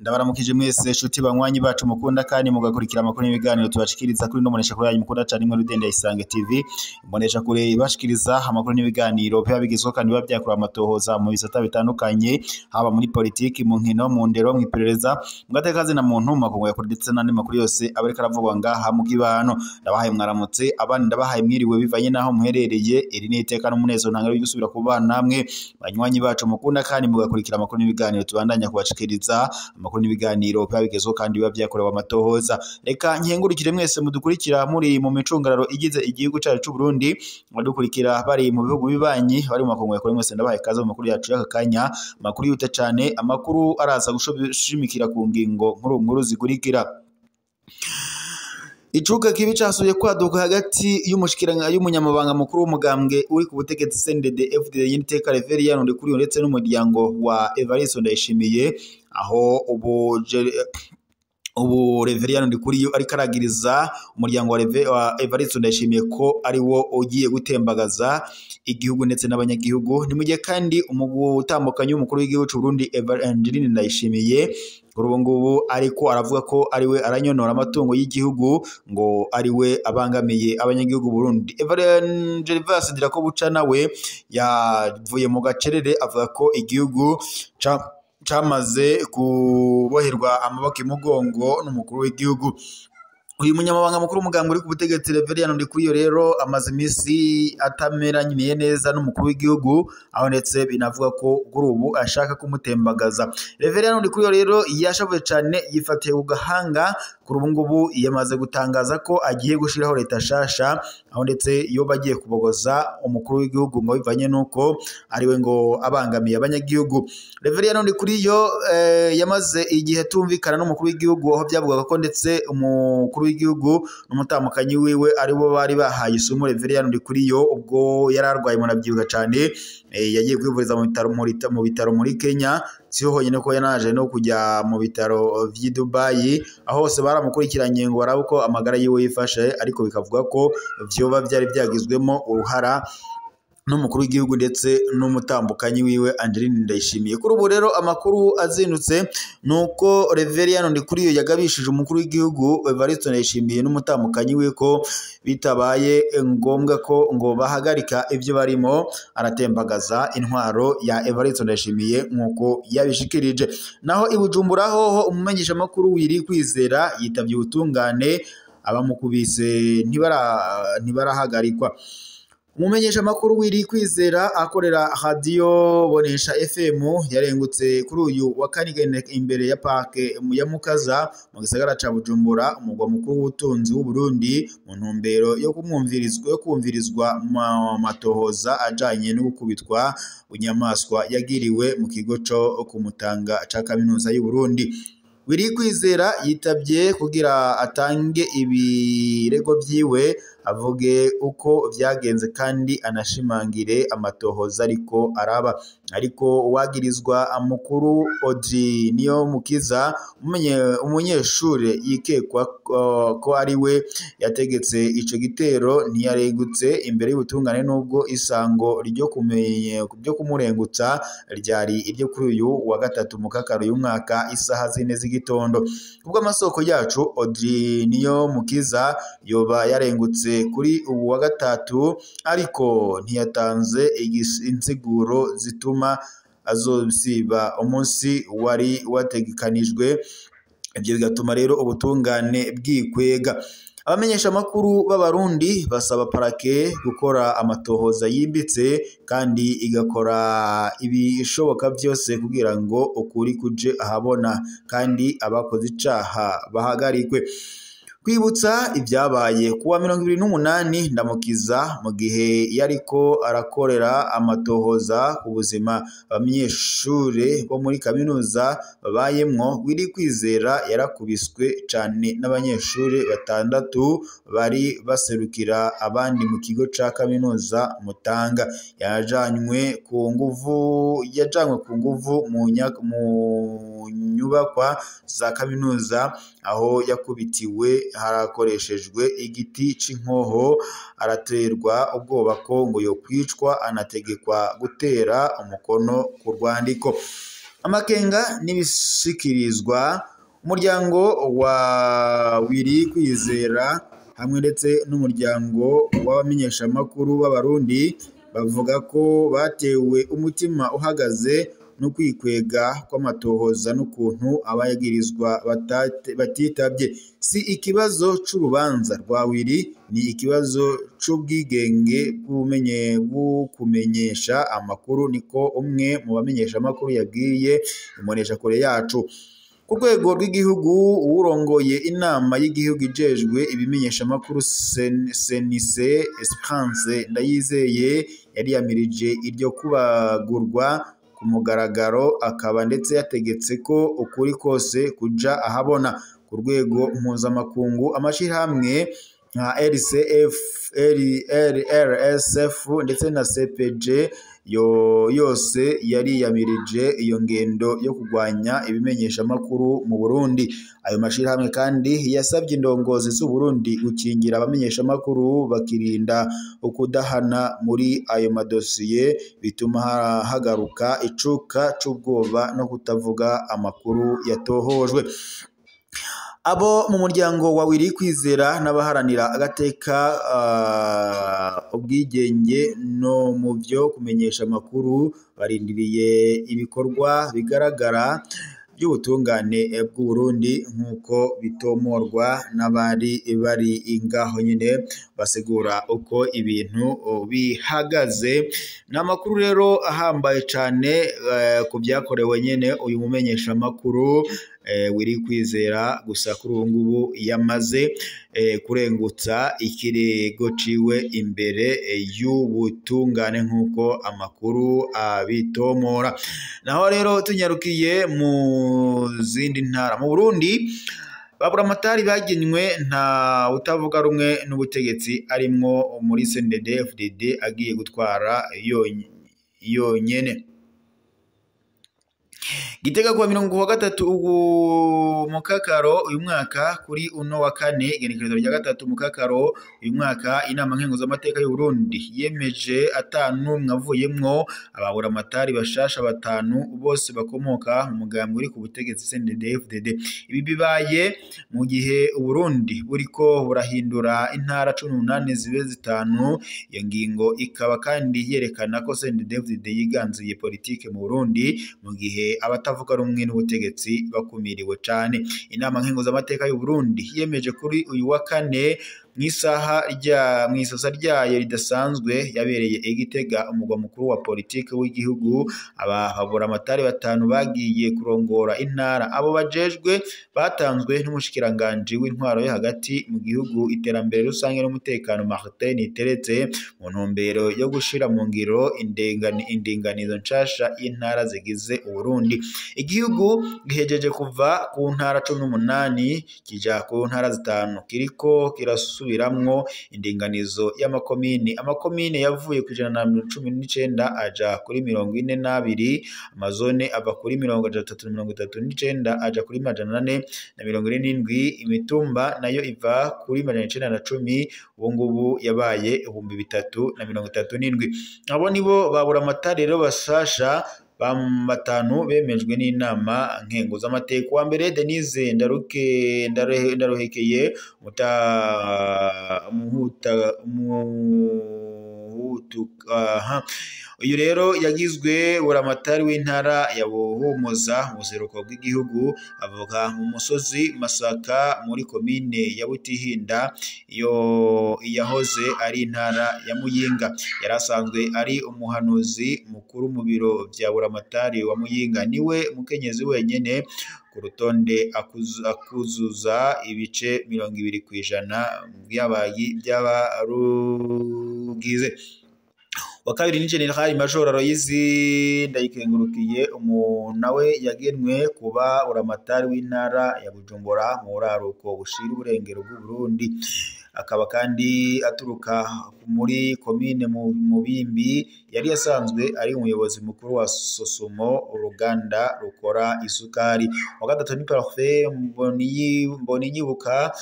Ndabaramukije mwese shuti banywanyi bacu mukunda kandi mugakurikira amakuru n'ibiganiro tubashikiriza kuri ndomonesha kuri yanyu mukunda cyane imwe Rudende Isange TV imbonesha kure ibashikiriza amakuru n'ibiganiro biba bigizwe kandi biba byakura amatohoza mu bisata bitandukanye haba muri politiki mu nkino mu ndero mu iperereza mugatekaze na muntu makongo yakuri ndetse n'andi makuru yose abareka aravugwa ngaha mu kibano ndabahaye mwaramutse abandi ndabahaye mwiriwe bivanye naho muherereye iri ni iteka n'umunezero ntangaro yo gusubira kubana namwe banywanyi bacu mukunda kandi mugakurikira amakuru n'ibiganiro tubandanya kubashikiriza amakuru n'ibiganiro biba bigezweho kandi biba byakorewe amatohoza. Reka nkengurukire mwese mudukurikira muri mu micungararo igize igihugu cyacu cy'u Burundi mudukurikira bari mu bihugu bibanyi bari mu makongo yakore mwese ndabahaye kaze mu makuru yacu y'akanya makuru yuta cyane amakuru araza gushimikira ku ngingo nkuru zikurikira. Icuka kibi casuye kwaduka hagati y'umunyamabanga mukuru w'umugambwe uri ku butegetsi CNDD-FDD y'iteka Reverien Ndikuriyo ndetse n'umuryango wa Evariste Ndayishimiye aho ubu Reverien Ndikuriyo ari karagiriza umuryango wa Evariste Ndayishimiye ko ari wo ugiye gutembagaza igihugu ndetse n'abanyagihugu ni mu gihe kandi umugutambukanye w'umukuru w'igihugu cy'u Burundi Evariste Ndayishimiye ngubu ariko aravuga ko ariwe aranyonora amatungo y'igihugu ngo ariwe abangamiye abanyagihugu Burundi. Evariste Ndirakobuca nawe yavuye mu gacerere avuga ko igihugu camaze kuboherwa amaboko imugongo n'umukuru w'igihugu. Uyu munyamabanga mukuru w'umugambwe uri ku butegetsi Reverien Ndikuriyo rero amaze imisi atameranye neza n'umukuru w'igihugu aho ndetse binavuga ko kuri ubu ashaka kumutembagaza. Reverien Ndikuriyo rero yashavuye cyane yifatiye ku gahanga kuri ubu ngubu yamaze gutangaza ko agiye gushiraho leta shasha aho ndetse iyo bagiye kubogoza umukuru w'igihugu ngo bivanye nuko ariwe ngo abangamiye abanyagihugu. Reverien Ndikuriyo yamaze igihe tumvikana n'umukuru w'igihugu aho byavugaga ko ndetse umukuru w'igihugu n'umutamukanyi wiwe aribo bari bahaye isumo Reverien Ndikuriyo ubwo yararwaye munabyibuka cyane yagiye kwivuriza mu bitaro muri Kenya siho honyine ko yanaje no kujya mu bitaro vy'i Dubai aho hose baramukurikiranye ngo barabe uko amagara yiwe yifashe ariko bikavuga ko vyoba byari byagizwemo uruhara n'umukuru w'igihugu ndetse n'umutambukanyi wiwe Angeline Ndayishimiye. Kuri ubu rero amakuru azindutse nuko Reverien Ndikuriyo yagabishije umukuru w'igihugu Evariste Ndayishimiye n'umutambukanyi wiwe ko bitabaye ngombwa ko ngo bahagarika ibyo barimo aratembagaza intwaro ya Evariste Ndayishimiye nkuko yabishikirije. Naho ibujumbura hoho umumenyesha makuru wiri kwizera yitavye ubutungane abamukubise ntibarahagarikwa. Umumenyesha makuru wiri kwizera akorera radio Bonesha FM yarengutse kuri uyu wa kanigene imbere ya parke ya Mukaza mu gisagara ca Bujumbura umugwa mukuru w'ubutunzi w'u Burundi mu ntumbero yo kumvirizwa matohoza ajanye no gukubitwa bunyamaswa yagiriwe mu kigo cyo kumutanga ca kaminuza y'u Burundi. Wiri kwizera yitabye kugira atange ibirego vyiwe avuge uko vyagenze kandi anashimangire amatohoza ariko wagirizwa amakuru Audrey Niyomukiza umunyeshure yikekwa ko ari we yategetse ico gitero ntiyaregutse imbere y'ubutungane nubwo isango ryo kumurengutsa ryari iryo kuri uyu wa gatatu mu kakaro y'umwaka isaha 4 z'igitondo. Kubwo amasoko yacu Audrey Niyomukiza yoba yarengutse kuri ubu wa gatatu ariko ntiyatanze insiguro zituma azosiba umunsi wari wategekanijwe. Ibyo bigatuma rero ubutungane bwikwega. Abamenyesha makuru b'abarundi basaba parake gukora amatohoza yimbitse kandi igakora ibishoboka byose kugira ngo ukuri kuje ahabona kandi abakoze icaha bahagarikwe. Kwibutsa ibyabaye kuwa 28 Ndamukiza mu gihe yariko arakorera amatohoza ku buzima abanyeshure bo muri kaminuza babayemwo. Wiri kwizera yarakubiswe cyane n'abanyeshure 6 bari baserukira abandi mu kigo ca kaminuza Mutanga. Yajanywe ku nguvu mu nyubakwa za kaminuza aho yakubitiwe harakoreshejwe igiti c'inkoho, araterwa ubwoba ko ngo yo kwicwa, anategekwa gutera umukono ku rwandiko. Amakenga n'ibishikirizwa umuryango wa Willy Kwizera hamwe ndetse n'umuryango w'abamenyeshamakuru b'Abarundi bavuga ko batewe umutima uhagaze no kwikwega kw'amatohoza n'ukuntu abayagirizwa batitabye. Si ikibazo c'urubanza rwa Willy, ni ikibazo c'ubwigenge bw'ukumenyesha amakuru, niko umwe mu bamenyesha amakuru yabwiye imboneshakure yacu. Ku rwego rw'igihugu, uwurongoye inama y'igihugu ijejwe ibimenyesha amakuru Senise Esperance Ndayizeye yariyamirije iryo kubagurwa ku mugaragaro, akaba ndetse yategetse ko ukuri kose kuja ahabona. Ku rwego mpuzamakungu, amashirahamwe nka RSF ndetse na CPJ yose yariyamirije iyo ngendo yo kurwanya ibimenyesha amakuru mu Burundi. Ayo mashirahamwe kandi yasabye indongozi z'u Burundi gukingira abamenyesha amakuru, bakirinda ukudahana muri ayo madosiye, bituma hagaruka icuka c'ubwoba no kutavuga amakuru yatohojwe. Abo mu muryango wa Willy Kwizera n'abaharanira agateka ubwigenge no mu byo kumenyesha amakuru barindiriye ibikorwa bigaragara by'ubutungane bw'u Burundi nk'uko bitomorwa n'abari bari ingaho nyine basigura uko ibintu bihagaze. Ni amakuru rero ahambaye cyane ku byakorewe nyine uyu mumenyesha amakuru Willy Kwizera, gusa kuri ubu ngubu yamaze kurengutsa ikirego ciwe imbere y'ubutungane nk'uko amakuru abitomora. Naho rero tunyarukiye mu zindi ntara, mu Burundi baburamatari bagenywe nta utavuga rumwe n'ubutegetsi arimwo muri CNDD-FDD agiye gutwara yonyene. Gitega kuwa 23 Mukakaro uyu mwaka, kuri uno wa kane igenekerezo rya 3 Mukakaro uyu mwaka, inama nkenguzamateka y'u Burundi yemeje atanu mwavuyemwo ababuramatari bashasha batanu, bose bakomoka mu mugambwe uri ku butegetsi CNDD-FDD. Ibi bibaye mu gihe u Burundi buriko burahindura intara 18 zibe zitanu. Iyo ngingo ikaba kandi yerekana ko CNDD-FDD yiganziye politike mu Burundi, mu gihe abatavuga rumwe n'ubutegetsi bakumiriwe cyane. Inama nkenguzamateka y'u Burundi yemeje kuri uyu wa kane mw'isasa ryayo ridasanzwe yabereye Igitega, umugwa mukuru wa politike w'igihugu, ababuramatari batanu bagiye kurongora intara. Abo bajejwe batanzwe n'umushikiranganje w'intwaro yo hagati mu gihugu, iterambere rusange n'umutekano, Martin Teretse, mu ntumbero yo gushira mu ngiro indinganizo nshasha y'intara zigize u Burundi. Igihugu gihejeje kuva ku ntara 18 kija ku ntara zitanu, kiriko kirasubiramwo indinganizo y'amakomine. Amakomine yavuye ku 119 aja kuri 42, amazone ava kuri 339 aja kuri 447, imitumba nayo iva kuri 910 ubu ngubu yabaye 3037. Abo nibo baburamatari rero bashasha batanu bemejwe n'inama nkenguzamateka. Wa mbere Denise Ndaruhekeye uyu rero yagizwe buramatari w'intara ya Buhumuza mu buseruko bw'igihugu, avuka mu musozi Masaka muri komine ya Butihinda, iyo yahoze ari intara ya Muyinga. Yarasanzwe ari umuhanuzi mukuru mu biro vya buramatari wa Muyinga. Niwe mukenyezi wenyene ku rutonde akuzuza ibice 20% by'abarugize. Wa kabiri ni General Major Aloyizi Ndayikengurukiye, nawe yagenwe kuba buramatari w'intara ya Bujumbura mu buraruko bushira uburengero bw'u Burundi. Akaba kandi aturuka muri komine Mubimbi, yari yasanzwe ari umuyobozi mukuru wa Sosumo, uruganda rukora isukari. Wa gatatu ni Parfait Mboninyibuka,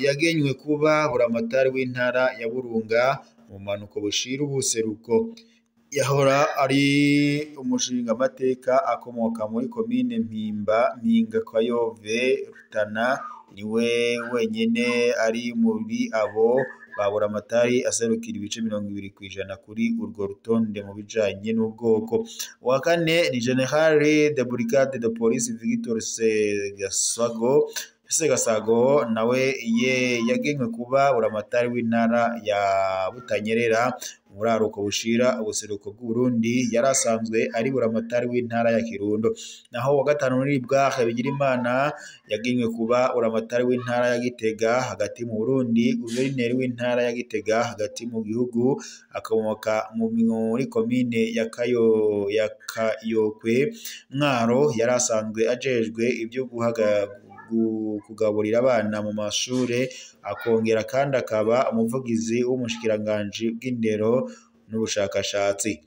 yagenywe kuba buramatari w'intara ya Burunga mu manuko bushira ubuseruko. Yahora ari umushinga amateka akomoka muri komine Mpinga Kayove Rutana, niwe wenyene ari muri abo babura amatari aserukira ibice 20% kuri urwo rutonde mu bijanye n'ubwoko. Uwa kane ni General de Brigade de Police Victor Segasago nawe yagenywe kuba buramatari w'intara ya Butanyerera muraruko bushira ubuseruko bw'u Burundi, yarasanzwe ari buramatari w'intara ya Kirundo. Naho wa gatanu muri Bwahe Bigirimana yagenywe kuba buramatari w'intara ya Gitega hagati mu Burundi, guverineri w'intara ya Gitega hagati mu gihugu, akomoka muri komine ya Kayokwe Mwaro. Yarasanzwe ajejwe ibyo kugaburira abana mu mashure, akongera kandi akaba umuvugizi w'umushikiranganji bw'indero n'ubushakashatsi.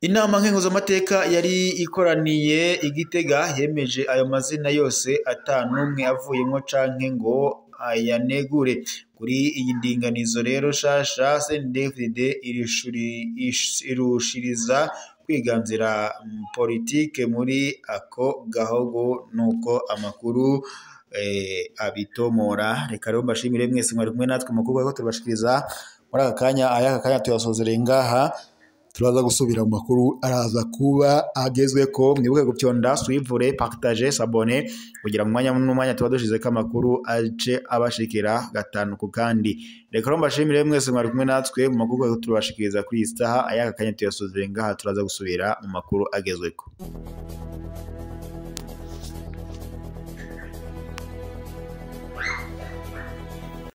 Inama nkenguzamateka yari ikoraniye Igitega yemeje ayo mazina yose atanumwe avuyemo canke ngo ayanegure. Kuri iyi ndinganizo rero shasha CNDD-FDD irushiriza kwiganzira politike muri ako gahogo, nuko amakuru abitomora. Reka rero mbashimire mwese mwari kumwe natwe makuru ko tubashikiriza muri aka kanya. Aya kanya tuyasozereye ngaha, turaza gusubira mu makuru araza kuba agezweko. Mwibuke gupyonda suivre, partager, s'abonner kugira mu mwanya n'umwanya tuba dushize ko amakuru aje abashikira gatanu ku kandi. Reka rero mbashimire mwese mwari kumwe natwe mu makuru ko tubashikiriza kuri iyi saha. Aya kanya tuyasozereye ngaha, turaza gusubira mu makuru agezweko.